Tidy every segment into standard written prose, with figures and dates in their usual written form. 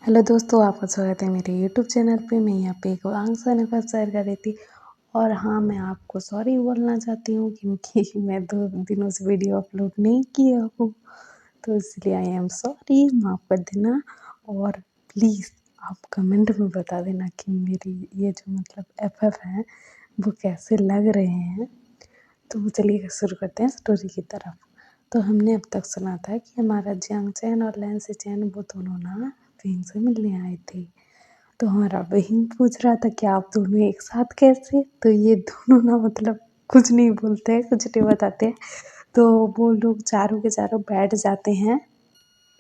Hello दोस्तों, आपका स्वागत है मेरे यूट्यूब चैनल पे। मैं यहाँ पे एक वांग पर शेयर कर रही थी। और हाँ, मैं आपको सॉरी बोलना चाहती हूँ क्योंकि मैं 2 दिनों से वीडियो अपलोड नहीं किया हूँ, तो इसलिए आई एम सॉरी, माफ़ कर देना। और प्लीज़ आप कमेंट में बता देना कि मेरी ये जो एफ़एफ़ हैं, वो कैसे लग रहे हैं। तो चलिए शुरू करते हैं स्टोरी की तरफ। तो हमने अब तक सुना था कि हमारा जियांग चैन और लैन चैन वो दोनों ना विंग से मिलने आए थे। तो हमारा विंग पूछ रहा था कि आप दोनों एक साथ कैसे? तो ये दोनों ना कुछ नहीं बोलते हैं, कुछ नहीं बताते हैं। तो वो लोग चारों के चारों बैठ जाते हैं।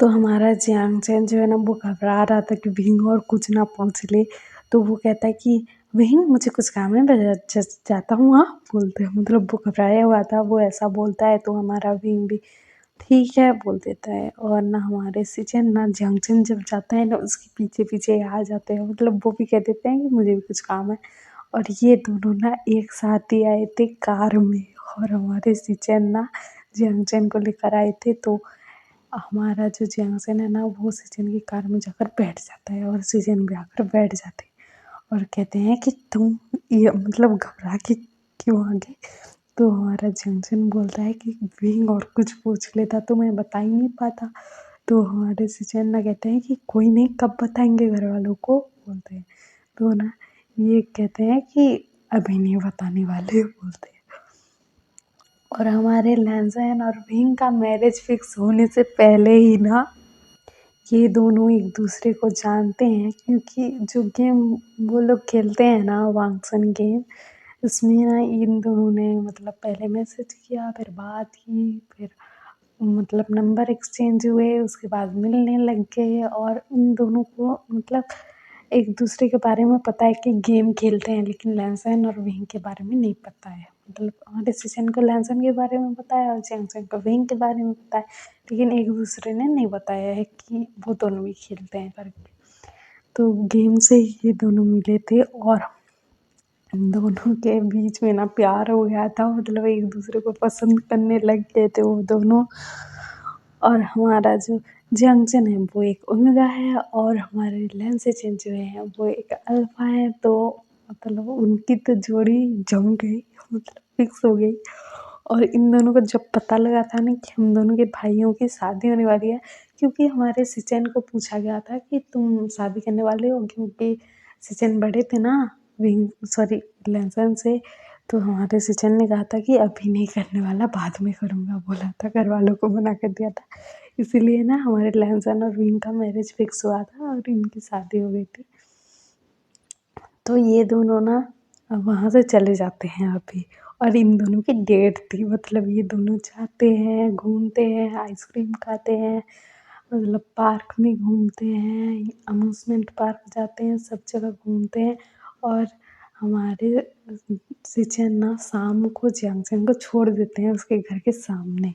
तो हमारा जियांग चैन जो है ना, वो घबरा रहा था कि विंग और कुछ ना पूछ ले। तो वो कहता है कि विंग, मुझे कुछ काम है, मैं जाता हूँ। हाँ बोलते हैं, वो घबराया हुआ था, वो ऐसा बोलता है। तो हमारा विंग भी ठीक है बोल देता है। और ना हमारे सिचन ना जंक्शन जब जाता है ना, उसके पीछे पीछे आ जाते हैं। वो भी कह देते हैं कि मुझे भी कुछ काम है। और ये दोनों ना एक साथ ही आए थे कार में। और हमारे सिचन ना जंक्शन को लेकर आए थे। तो हमारा जो जियांगसन है ना, वो सिचन की कार में जाकर बैठ जाता है और सिचन भी आकर बैठ जाते हैं और कहते हैं कि तुम ये घबरा के क्यों आ गए? तो हमारा जियांगसन बोलता है कि विंग और कुछ पूछ लेता तो मैं बता ही नहीं पाता। तो हमारे सिचन ना कहते हैं कि कोई नहीं, कब बताएंगे घर वालों को, बोलते हैं। तो ना ये कहते हैं कि अभी नहीं बताने वाले, बोलते हैं। और हमारे लैंसैन और विंग का मैरिज फिक्स होने से पहले ही ना, ये दोनों एक दूसरे को जानते हैं। क्योंकि जो गेम वो लोग खेलते हैं ना, वांगसन गेम, इसमें ना इन दोनों ने पहले मैसेज किया, फिर बात की, फिर नंबर एक्सचेंज हुए, उसके बाद मिलने लग गए। और इन दोनों को एक दूसरे के बारे में पता है कि गेम खेलते हैं, लेकिन लैंसन और विंग के बारे में नहीं पता है। हमारे सिचन को लैंसन के बारे में पता है और जैंगसन को विंग के बारे में पता है, लेकिन एक दूसरे ने नहीं बताया है कि वो दोनों भी खेलते हैं करके। तो गेम से ये दोनों मिले थे और इन दोनों के बीच में ना प्यार हो गया था। एक दूसरे को पसंद करने लग गए थे वो दोनों। और हमारा जो जंक्शन है वो एक ओमेगा है और हमारे लेंसेचन जो है वो एक अल्फा है। तो उनकी तो जोड़ी जम गई, फिक्स हो गई। और इन दोनों को जब पता लगा था ना कि हम दोनों के भाइयों की शादी होने वाली है, क्योंकि हमारे सिचन को पूछा गया था कि तुम शादी करने वाले हो, क्योंकि सिचन बड़े थे ना विंग सॉरी लेंसन से। तो हमारे सिचन ने कहा था कि अभी नहीं करने वाला, बाद में करूँगा बोला था, घर वालों को मना कर दिया था। इसीलिए ना हमारे लैंसन और विंग का मैरिज फिक्स हुआ था और इनकी शादी हो गई थी। तो ये दोनों ना वहाँ से चले जाते हैं अभी। और इन दोनों की डेट थी, ये दोनों जाते हैं, घूमते हैं, आइसक्रीम खाते हैं, पार्क में घूमते हैं, अम्यूज़मेंट पार्क जाते हैं, सब जगह घूमते हैं। और हमारे सिचन ना शाम को जंक्शन को छोड़ देते हैं उसके घर के सामने।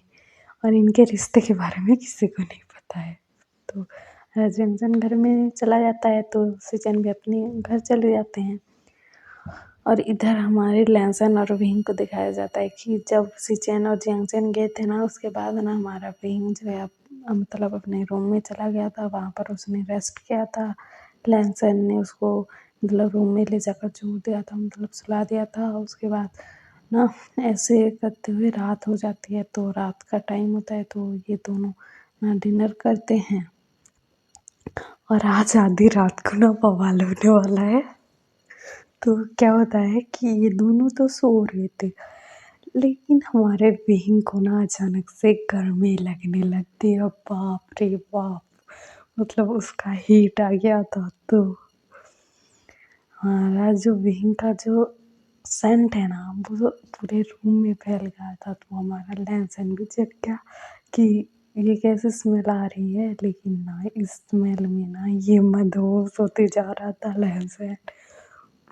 और इनके रिश्ते के बारे में किसी को नहीं पता है। तो जंक्शन घर में चला जाता है तो सिचन भी अपने घर चले जाते हैं। और इधर हमारे लैंसन और विंग को दिखाया जाता है कि जब सिचन और जंक्शन गए थे ना, उसके बाद ना हमारा विंग जो है अपने रूम में चला गया था। वहाँ पर उसने रेस्ट किया था। लैंसन ने उसको रूम में ले जाकर छोड़ दिया था, सुला दिया था। उसके बाद ना ऐसे करते हुए रात हो जाती है। तो रात का टाइम होता है तो ये दोनों ना डिनर करते हैं। और आज आधी रात को ना बवाल होने वाला है। तो क्या होता है कि ये दोनों तो सो रहे थे, लेकिन हमारे विंग को ना अचानक से गर्मी लगने लगती है। बाप रे बाप, उसका हीट आ गया था। तो हमारा जो विंग का जो सेंट है ना, वो पूरे रूम में फैल गया था। तो हमारा लैंसन भी चेक किया कि ये कैसे स्मेल आ रही है, लेकिन ना इस स्मेल में ना ये मदहोश होते जा रहा था लैंसन।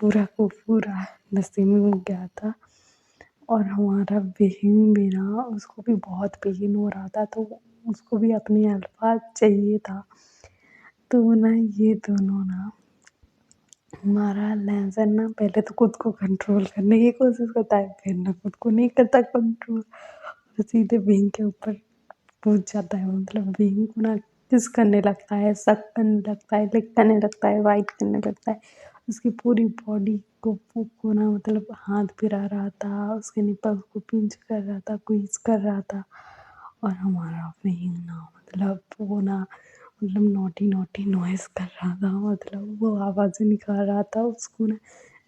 पूरा को पूरा नशे में हो गया था। और हमारा विंग भी ना, उसको भी बहुत पेन हो रहा था। तो उसको भी अपनी अल्फा चाहिए था। तो ना ये दोनों ना, हमारा लैंसन ना पहले तो खुद को कंट्रोल करने की कोशिश करता है, फिर ना खुद को नहीं करता कंट्रोल और सीधे विंग के ऊपर पूछ जाता है। विंग को ना किस करने लगता है, सक करने लगता है, लिक करने लगता है, वाइट करने लगता है। उसकी पूरी बॉडी को ना मतलब हाथ फिरा रहा था, उसके निप्पल को पिंच कर रहा था, क्वीज कर रहा था। और हमारा फ़हीम ना मतलब वो ना मतलब नॉटी नॉटी नॉइज़ कर रहा था, मतलब वो आवाज़ें निकाल रहा था। उसको ना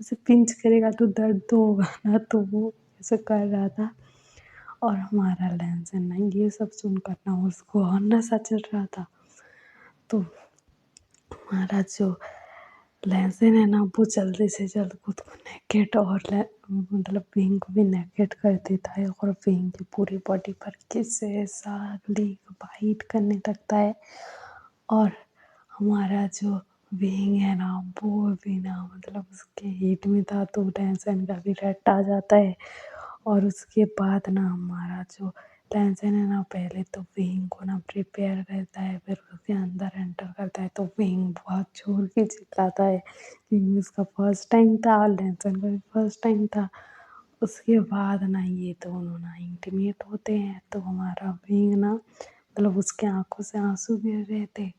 ऐसे पिंच करेगा तो दर्द तो होगा ना, तो वो ऐसे कर रहा था। और हमारा लहसन ना ये सब सुनकर ना उसको और नशा चढ़ रहा था। तो हमारा जो लहसन है ना वो जल्दी से जल्द खुद को नेकेड और मतलब विंग को भी नेकेड कर देता है और विंग की पूरी बॉडी पर किसेस लिक बाइट करने लगता है। और हमारा जो विंग है ना वो भी ना मतलब उसके हीट में था, तो लहसन का भी रट आ जाता है। और उसके बाद ना हमारा जो टेंशन है ना पहले तो विंग को ना प्रिपेयर करता है, फिर उसके अंदर एंटर करता है तो विंग बहुत जोर के चिल्लाता है क्योंकि उसका फर्स्ट टाइम था और टेंशन का भी फर्स्ट टाइम था। उसके बाद ना ये दोनों ना इंटीमेट होते हैं, तो हमारा विंग ना मतलब उसके आंखों से आंसू गिर रहे थे।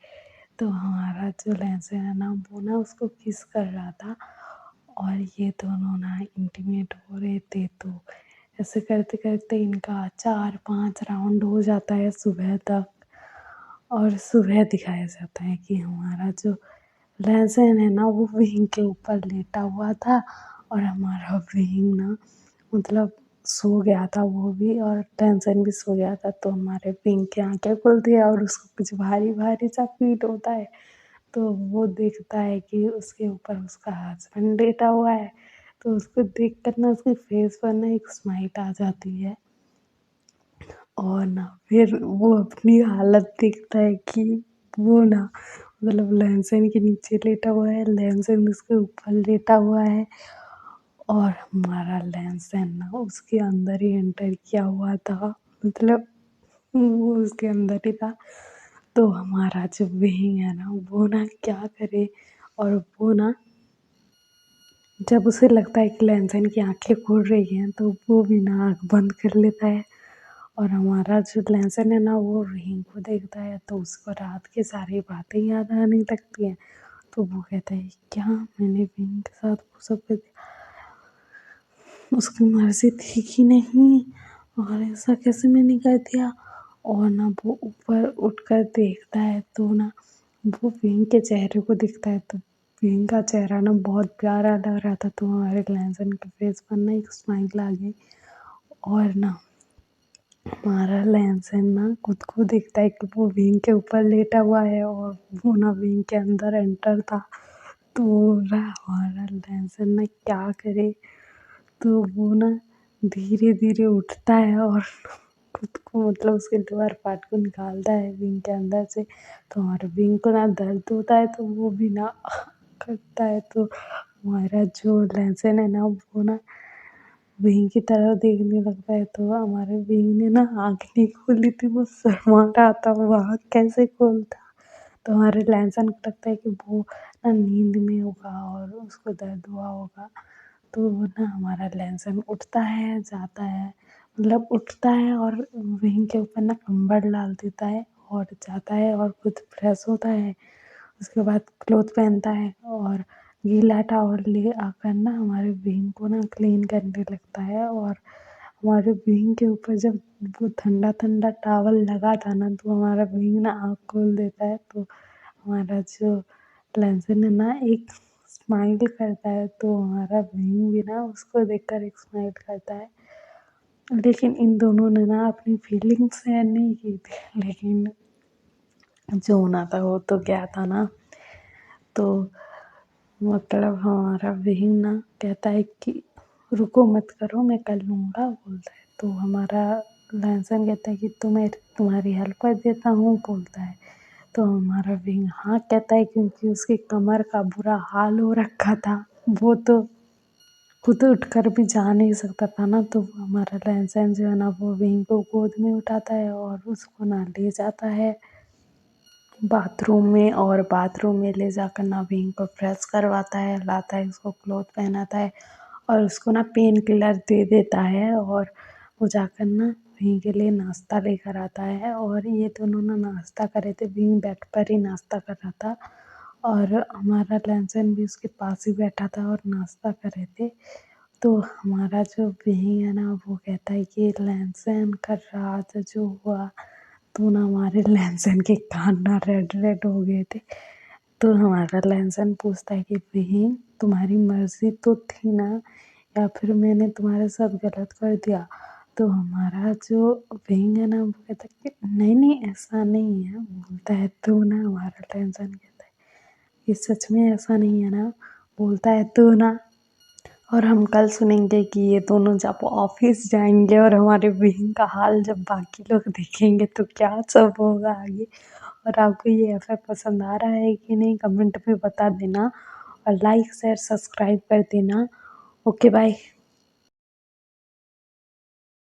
तो हमारा जो लेंस है ना वो ना उसको किस कर रहा था और ये दोनों ना इंटीमेट हो रहे थे। तो ऐसे करते करते इनका 4-5 राउंड हो जाता है सुबह तक। और सुबह दिखाया जाता है कि हमारा जो लहसुन है ना वो विंग के ऊपर लेटा हुआ था और हमारा विंग ना मतलब सो गया था वो भी, और टेंशन भी सो गया था। तो हमारे विंग की आंखें खुलती है और उसको कुछ भारी भारी सा फील होता है। तो वो देखता है कि उसके ऊपर उसका हस्बैंड लेटा हुआ है। तो उसको देख कर ना उसके फेस पर ना एक स्माइल आ जाती है। और ना फिर वो अपनी हालत देखता है कि वो ना मतलब लहसुन के नीचे लेटा हुआ है, लहसुन उसके ऊपर लेटा हुआ है। और हमारा लहसुन ना उसके अंदर ही एंटर किया हुआ था, मतलब वो उसके अंदर ही था। तो हमारा जो विंग है ना वो ना क्या करे, और वो ना जब उसे लगता है कि लहसुन की आंखें खुल रही हैं तो वो भी ना आँख बंद कर लेता है। और हमारा जो लहसुन है ना वो विंग को देखता है तो उसको रात की सारी बातें याद आने लगती हैं। तो वो कहता है क्या मैंने विंग के साथ वो सब कर दिया, उसकी मर्ज़ी थी कि नहीं, और ऐसा कैसे मैंने कर दिया। और ना वो ऊपर उठकर देखता है तो ना वो विंग के चेहरे को दिखता है, तो विंग का चेहरा ना बहुत प्यारा लग रहा था। तो हमारे लहसुन के फेस पर ना एक स्माइल आ गई। और ना हमारा लहसुन ना खुद को देखता है कि वो विंग के ऊपर लेटा हुआ है और वो ना विंग के अंदर एंटर था। तो ना हमारा लहसुन ना क्या करे, तो वो ना धीरे-धीरे उठता है और खुद को मतलब उसके लोअर पार्ट को निकालता है विंग के अंदर से। तो हमारे विंग को ना दर्द होता है तो वो भी ना करता है। तो हमारा जो लहसुन है ना वो ना विंग की तरफ देखने लगता है। तो हमारे विंग ने ना आँख नहीं खोली थी, वो शर्मा रहा था, वो आँख कैसे खोलता। तो हमारे लहसुन को लगता है कि वो ना नींद में होगा और उसको दर्द हुआ होगा। तो वो ना हमारा लहसुन उठता है, जाता है, मतलब उठता है और विंग के ऊपर ना कंबल डाल देता है और जाता है और खुद फ्रेश होता है। उसके बाद क्लॉथ पहनता है और गीला टॉवल ले आकर ना हमारे विंग को ना क्लीन करने लगता है। और हमारे विंग के ऊपर जब वो ठंडा ठंडा टॉवल लगा था ना तो हमारा विंग ना आँख खोल देता है। तो हमारा जो लहसुन है ना एक स्माइल करता है, तो हमारा विंग भी ना उसको देखकर एक स्माइल करता है। लेकिन इन दोनों ने ना अपनी फीलिंग्स शेयर नहीं की थी, लेकिन जो होना था वो तो क्या था ना। तो मतलब हमारा विंग ना कहता है कि रुको मत करो मैं कर लूँगा, बोलता है। तो हमारा लहसुन कहता है कि तुम्हें तुम्हारी हेल्प कर देता हूँ, बोलता है। तो हमारा विंग हाँ कहता है क्योंकि उसकी कमर का बुरा हाल हो रखा था, वो तो खुद उठकर भी जा नहीं सकता था ना। तो हमारा लहसुन जो है ना वो विंग को गोद में उठाता है और उसको ना ले जाता है बाथरूम में, और बाथरूम में ले जाकर ना विंग को फ्रेश करवाता है, लाता है, उसको क्लॉथ पहनाता है और उसको ना पेन किलर दे देता है। और वो जाकर ना भीं के लिए नाश्ता लेकर आता है और ये दोनों ना नाश्ता कर रहे थे। भीं बेड पर ही नाश्ता कर रहा था और हमारा लहसन भी उसके पास ही बैठा था और नाश्ता कर रहे थे। तो हमारा जो भीं है ना वो कहता है कि लहसन कल रात जो हुआ तो ना हमारे लहसन के कान ना रेड रेड हो गए थे। तो हमारा लहसन पूछता है कि भीं तुम्हारी मर्जी तो थी ना या फिर मैंने तुम्हारे साथ गलत कर दिया। तो हमारा जो भीं है ना वो कहता है कि नहीं नहीं ऐसा नहीं है, बोलता है तो ना हमारा लहसन कहता है कि सच में ऐसा नहीं है ना, बोलता है तो ना। और हम कल सुनेंगे कि ये दोनों जब ऑफिस जाएंगे और हमारे बहन का हाल जब बाकी लोग देखेंगे तो क्या सब होगा आगे। और आपको ये अफेयर पसंद आ रहा है कि नहीं कमेंट में बता देना और लाइक शेयर सब्सक्राइब कर देना। Okay bye.